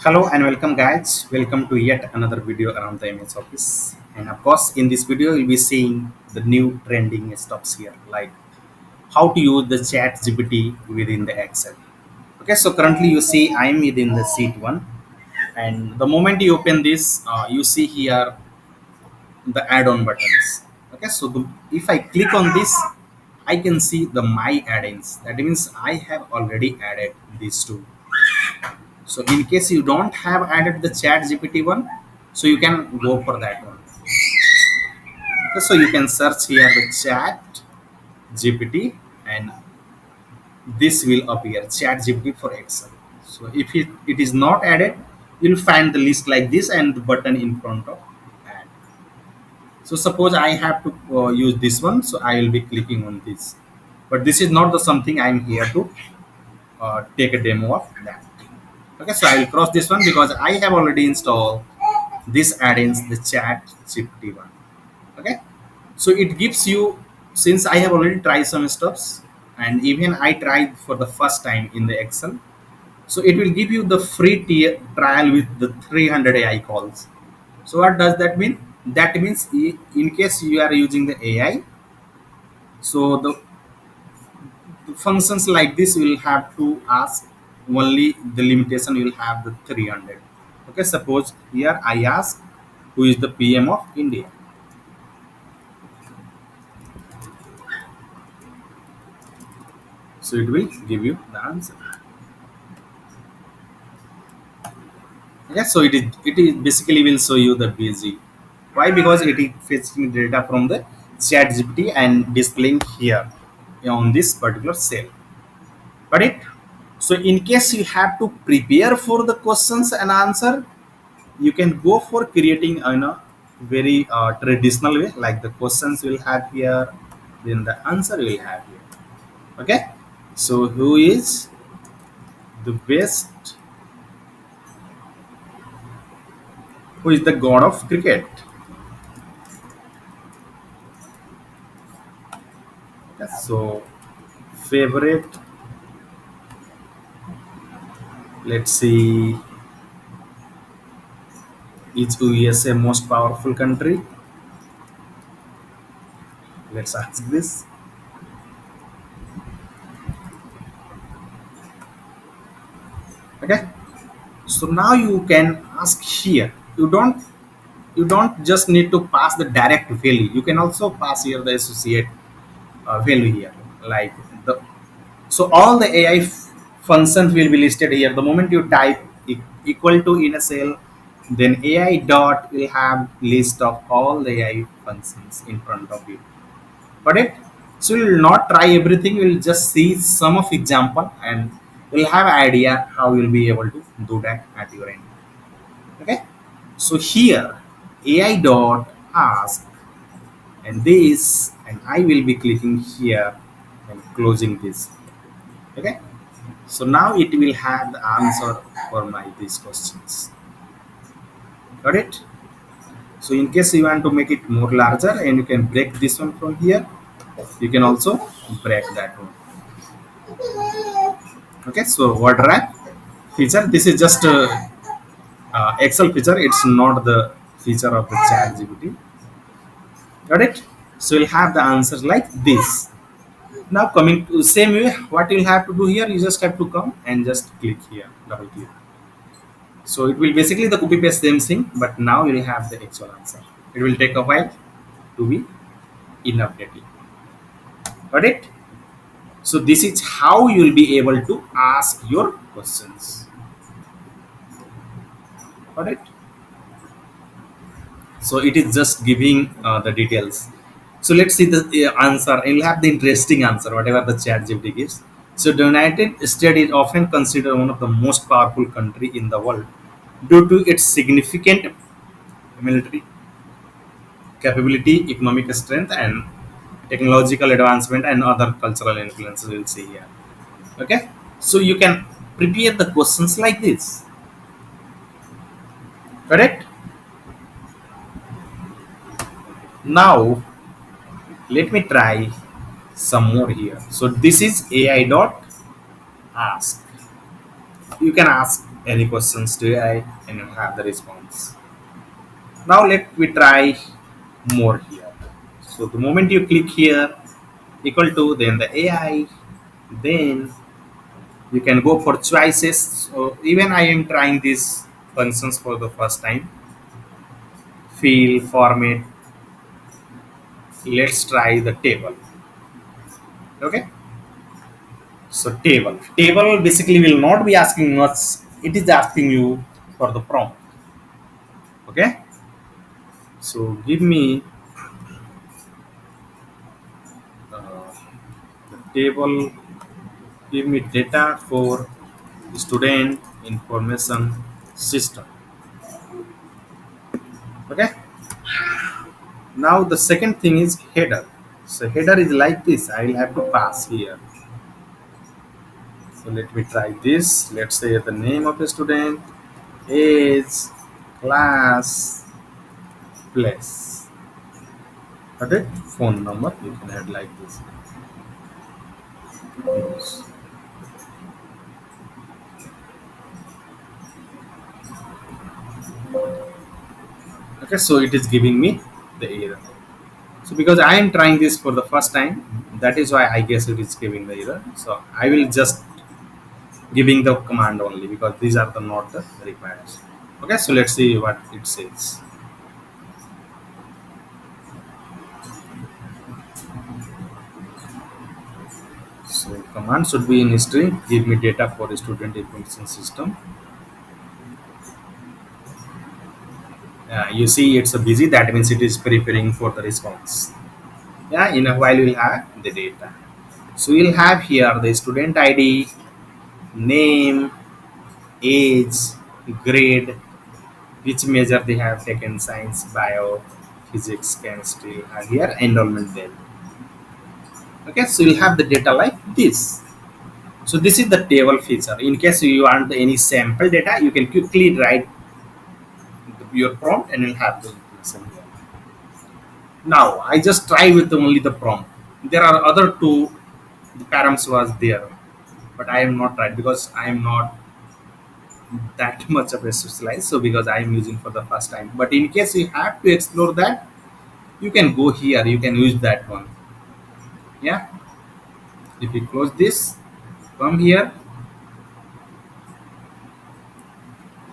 Hello and welcome guys. Welcome to yet another video around the MS Office. And of course, in this video, you'll be seeing the new trending stuffs here, like how to use the Chat GPT within the Excel. Okay, so currently you see I'm within the sheet one, and the moment you open this, you see here the add-on buttons. Okay, so if I click on this, I can see the my add-ins. That means I have already added these two. So in case you don't have added the chat GPT one, so you can go for that one. Okay, so you can search here the chat GPT and this will appear chat GPT for Excel. So if it is not added, you'll find the list like this and the button in front of add. So suppose I have to use this one, so I will be clicking on this. But this is not the something I'm here to take a demo of that. Okay, so I will cross this one because I have already installed this add-ins the chat GPT one. Okay, so it gives you, since I have already tried some stuffs and even I tried for the first time in the Excel, so it will give you the free trial with the 300 AI calls. So what does that mean? That means in case you are using the AI, so the functions like this will have to ask only the limitation will have the 300. Okay, suppose here I ask who is the PM of India. So it will give you the answer. Yeah, so it is basically will show you the busy. Why? Because it is fetching data from the chat GPT and displaying here on this particular cell. Got it? So in case you have to prepare for the questions and answer, you can go for creating in a very traditional way, like the questions will have here, then the answer will have here. Okay, so who is the best, who is the god of cricket? Okay, so favorite, let's see, is USA most powerful country? Let's ask this. Okay, so now you can ask here. You don't just need to pass the direct value, you can also pass here the associate value here, like the, so all the AI functions will be listed here. The moment you type equal to in a cell, then AI dot will have list of all the AI functions in front of you. Got it? So you will not try everything, you will just see some of example and you'll have idea how you'll be able to do that at your end. Okay, so here AI dot ask and this, and I will be clicking here and closing this. Okay, so now it will have the answer for my these questions. Got it? So in case you want to make it more larger and you can break this one from here, you can also break that one. Okay, so word wrap feature, this is just a Excel feature, it's not the feature of the chat GPT. Got it? So you'll have the answers like this. Now coming to the same way, what you'll have to do here, you just have to come and just click here, double click. So it will basically the copy paste same thing, but now you'll have the actual answer. It will take a while to be in updating. Got it? So this is how you'll be able to ask your questions. Got it? So it is just giving the details. So let's see the answer. You'll have the interesting answer, whatever the chat GPT gives. So the United States is often considered one of the most powerful country in the world due to its significant military capability, economic strength, and technological advancement and other cultural influences we'll see here. Okay, so you can prepare the questions like this. Correct? Now let me try some more here. So this is AI dot ask. You can ask any questions to AI and you have the response. Now let me try more here. So the moment you click here, equal to then the AI, then you can go for choices. So even I am trying these functions for the first time. Field, format, let's try the table. Okay. So table basically will not be asking much. It is asking you for the prompt. Okay. So give me uh, the table. Give me data for student information system. Okay. Now the second thing is header. So header is like this. I will have to pass here. So let me try this. Let's say the name of the student, age, class, place. Okay, phone number. You can add like this. Yes. Okay, so it is giving me the error. So because I am trying this for the first time, that is why I guess it is giving the error. So I will just giving the command only because these are the not the required. Okay, so let's see what it says. So command should be in string. Give me data for student information system. You see, it's a busy. That means it is preparing for the response. Yeah, in a while we'll have the data. So we'll have here the student ID, name, age, grade, which measure they have taken, science, bio, physics, chemistry, and here enrollment then. Okay, so you'll have the data like this. So this is the table feature. In case you want any sample data, you can quickly write your prompt and you'll have the information here. Now I just try with only the prompt. There are other two the params was there, but I am not tried because I am not that much of a specialized. So because I am using for the first time. But in case you have to explore that, you can go here. You can use that one. Yeah. If you close this, come here.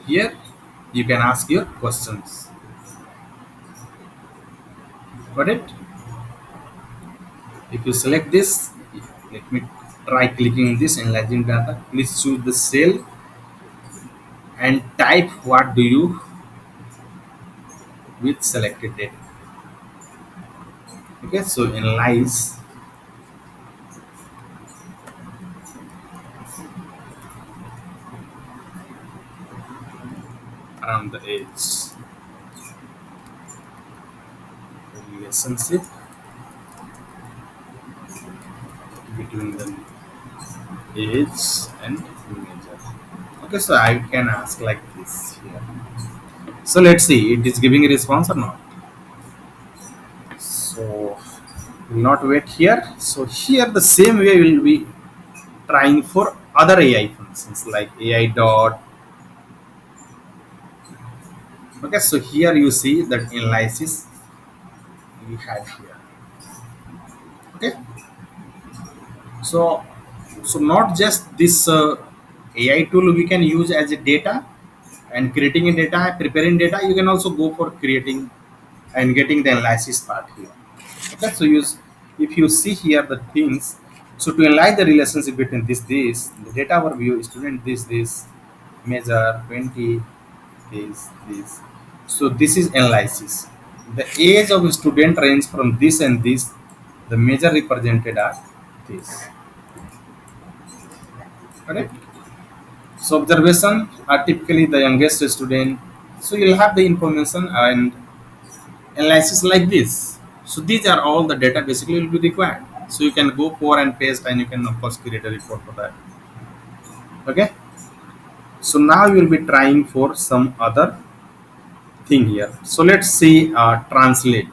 Here, you can ask your questions. Got it? If you select this, let me try clicking this enlarging data. Please choose the cell and type what do you with selected data. Okay, so analyze around the edge relationship between the age and major. Okay, so I can ask like this here. So let's see, it is giving a response or not. So will not wait here. So here the same way will be trying for other AI functions like AI dot. Okay, so here you see that analysis we have here. Okay, so not just this AI tool we can use as a data and creating a data, preparing data. You can also go for creating and getting the analysis part here. Okay, so use if you see here the things. So to analyze the relationship between this, the data overview, student this, measure 20, this. So this is analysis. The age of student range from this and this. The major represented are this. Correct? So observation are typically the youngest student. So you'll have the information and analysis like this. So these are all the data basically will be required. So you can go for and paste and you can of course create a report for that. Okay. So now you will be trying for some other thing here. So let's see translate.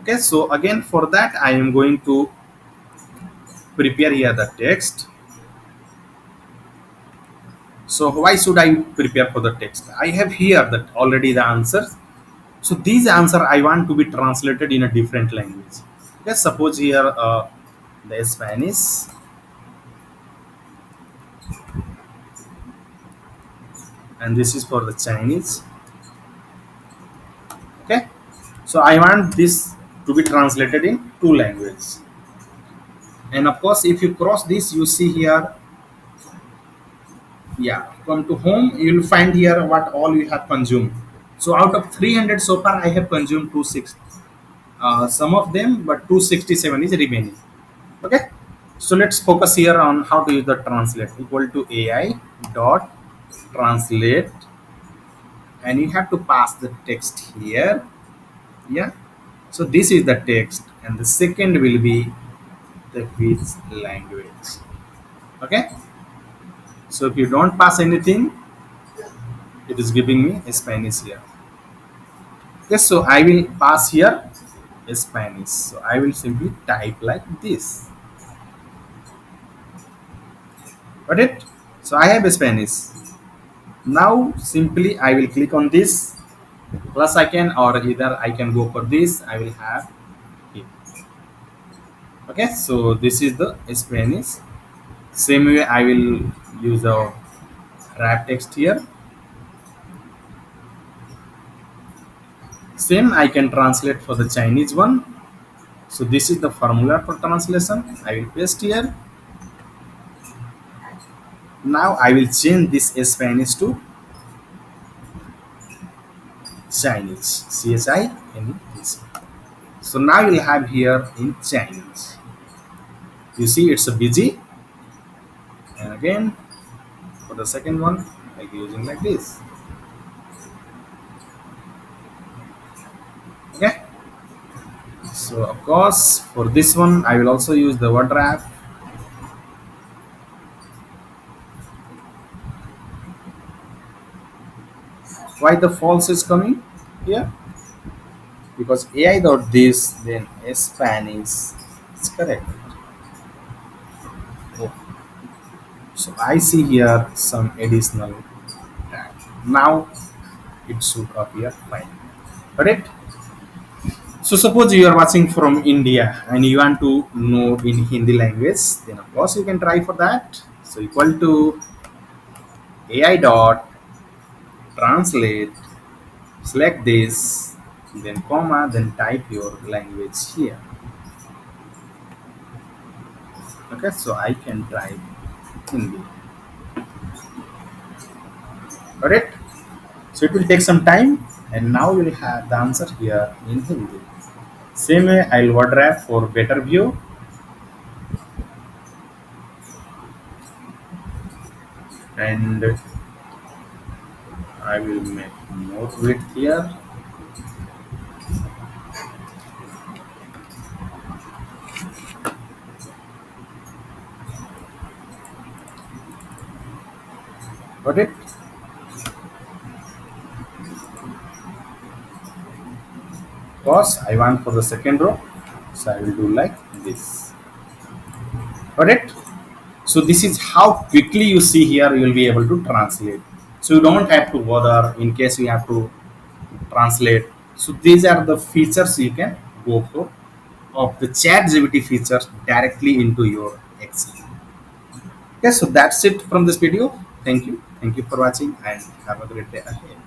Okay. So again for that I am going to prepare here the text. So why should I prepare for the text? I have here that already the answers. So these answer I want to be translated in a different language. Let's suppose here the Spanish, and this is for the Chinese. Okay, so I want this to be translated in two languages. And of course, if you cross this, you see here, yeah, come to home, you will find here what all you have consumed. So out of 300 so far, I have consumed 26. Some of them, but 267 is remaining. Okay, so let's focus here on how to use the translate equal to AI dot translate, and you have to pass the text here. Yeah, so this is the text, and the second will be the which language. Okay, so if you don't pass anything, it is giving me a Spanish here. Yes, so I will pass here a Spanish. So I will simply type like this. Got it? So I have a Spanish. Now simply I will click on this plus icon, or either I can go for this. I will have it. Okay, so this is the Spanish. Same way I will use the wrap text here. Same I can translate for the Chinese one. So this is the formula for translation. I will paste here. Now I will change this Spanish to Chinese. CHINESE. So now you'll have here in Chinese. You see it's a busy. And again for the second one, like using like this. Okay. So of course for this one I will also use the word wrap. Why the false is coming here? Because AI dot this, then Spanish is correct. Oh, so I see here some additional tag. Now it should appear fine. Correct? So suppose you are watching from India and you want to know in Hindi language, then of course you can try for that. So equal to AI dot translate, select this, then comma, then type your language here. Okay, so I can type Hindi. Correct? So it will take some time, and now you will have the answer here in Hindi. Same way, I'll word wrap for better view, and I will make more width here. Got it? Because I want for the second row, so I will do like this. Got it? So this is how quickly you see here you will be able to translate. So you don't have to bother in case you have to translate. So these are the features you can go for of the chat GPT features directly into your Excel. Okay, so that's it from this video. Thank you. Thank you for watching and have a great day ahead.